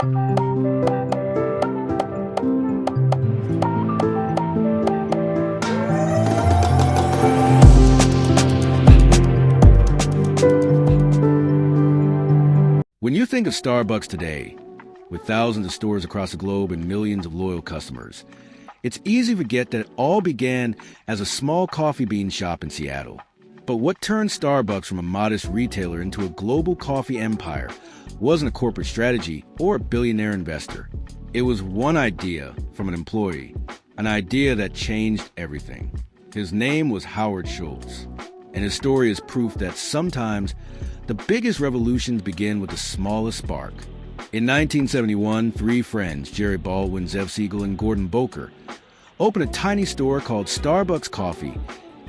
When you think of Starbucks today, with thousands of stores across the globe and millions of loyal customers, it's easy to forget that it all began as a small coffee bean shop in Seattle. But what turned Starbucks from a modest retailer into a global coffee empire wasn't a corporate strategy or a billionaire investor. It was one idea from an employee, an idea that changed everything. His name was Howard Schultz, and his story is proof that sometimes the biggest revolutions begin with the smallest spark. In 1971, three friends, Jerry Baldwin, Zev Siegel, and Gordon Boker, opened a tiny store called Starbucks Coffee,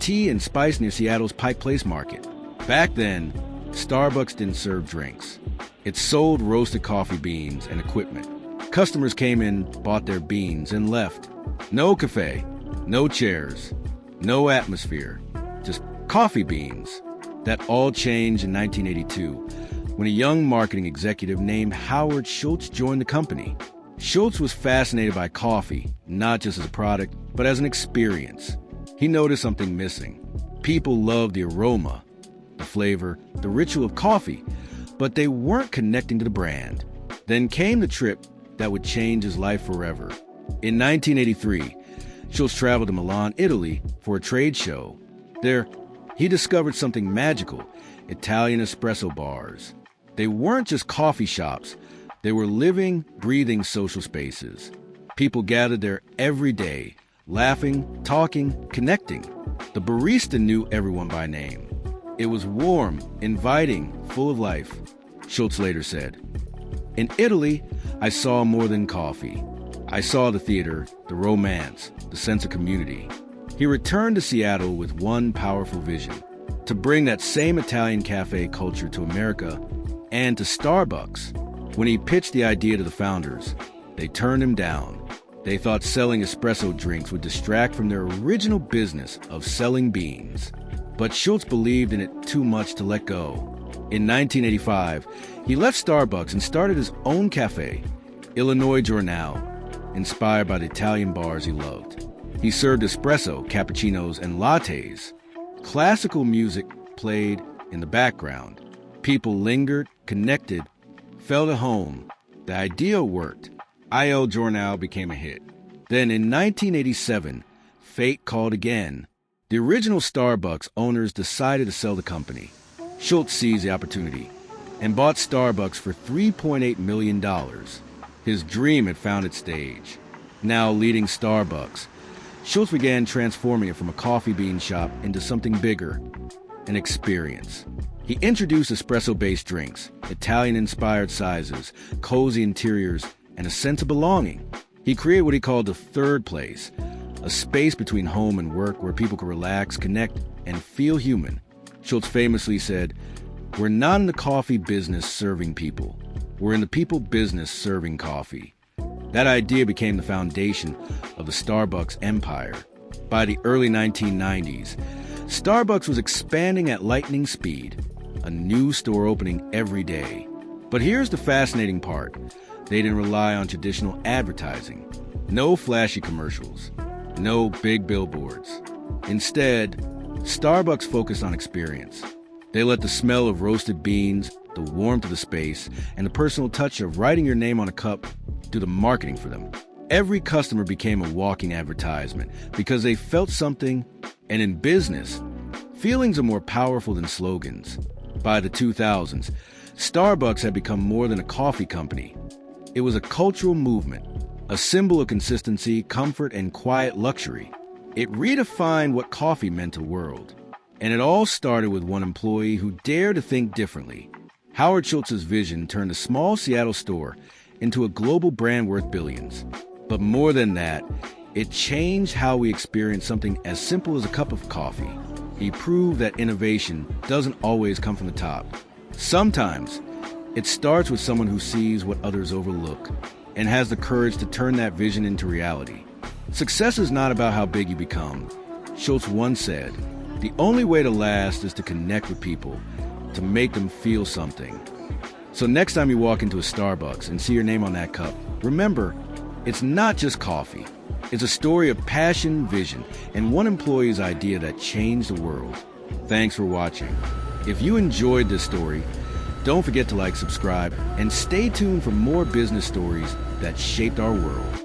Tea and Spice near Seattle's Pike Place Market. Back then, Starbucks didn't serve drinks. It sold roasted coffee beans and equipment. Customers came in, bought their beans, and left. No cafe, no chairs, no atmosphere, just coffee beans. That all changed in 1982 when a young marketing executive named Howard Schultz joined the company. Schultz was fascinated by coffee, not just as a product, but as an experience. He noticed something missing. People loved the aroma, the flavor, the ritual of coffee, but they weren't connecting to the brand. Then came the trip that would change his life forever. In 1983, Schultz traveled to Milan, Italy for a trade show. There, he discovered something magical: Italian espresso bars. They weren't just coffee shops. They were living, breathing social spaces. People gathered there every day, laughing, talking, connecting. The barista knew everyone by name. It was warm, inviting, full of life, Schultz later said. In Italy, I saw more than coffee. I saw the theater, the romance, the sense of community. He returned to Seattle with one powerful vision: to bring that same Italian cafe culture to America and to Starbucks. When he pitched the idea to the founders, they turned him down. They thought selling espresso drinks would distract from their original business of selling beans. But Schultz believed in it too much to let go. In 1985, he left Starbucks and started his own cafe, Illinois Journal, inspired by the Italian bars he loved. He served espresso, cappuccinos, and lattes. Classical music played in the background. People lingered, connected, felt at home. The idea worked. Il Journal became a hit. Then in 1987, fate called again. The original Starbucks owners decided to sell the company. Schultz seized the opportunity and bought Starbucks for $3.8 million. His dream had found its stage. Now leading Starbucks, Schultz began transforming it from a coffee bean shop into something bigger, an experience. He introduced espresso-based drinks, Italian-inspired sizes, cozy interiors, and a sense of belonging. He created what he called the third place, a space between home and work where people could relax, connect, and feel human. Schultz famously said, "We're not in the coffee business serving people. We're in the people business serving coffee." That idea became the foundation of the Starbucks empire. By the early 1990s, Starbucks was expanding at lightning speed, a new store opening every day. But here's the fascinating part. They didn't rely on traditional advertising. No flashy commercials. No big billboards. Instead, Starbucks focused on experience. They let the smell of roasted beans, the warmth of the space, and the personal touch of writing your name on a cup do the marketing for them. Every customer became a walking advertisement because they felt something, and in business, feelings are more powerful than slogans. By the 2000s, Starbucks had become more than a coffee company. It was a cultural movement, a symbol of consistency, comfort, and quiet luxury. It redefined what coffee meant to the world. And it all started with one employee who dared to think differently. Howard Schultz's vision turned a small Seattle store into a global brand worth billions. But more than that, it changed how we experience something as simple as a cup of coffee. He proved that innovation doesn't always come from the top. Sometimes, it starts with someone who sees what others overlook and has the courage to turn that vision into reality. Success is not about how big you become. Schultz once said, "The only way to last is to connect with people, to make them feel something." So next time you walk into a Starbucks and see your name on that cup, remember, it's not just coffee. It's a story of passion, vision, and one employee's idea that changed the world. Thanks for watching. If you enjoyed this story, don't forget to like, subscribe, and stay tuned for more business stories that shaped our world.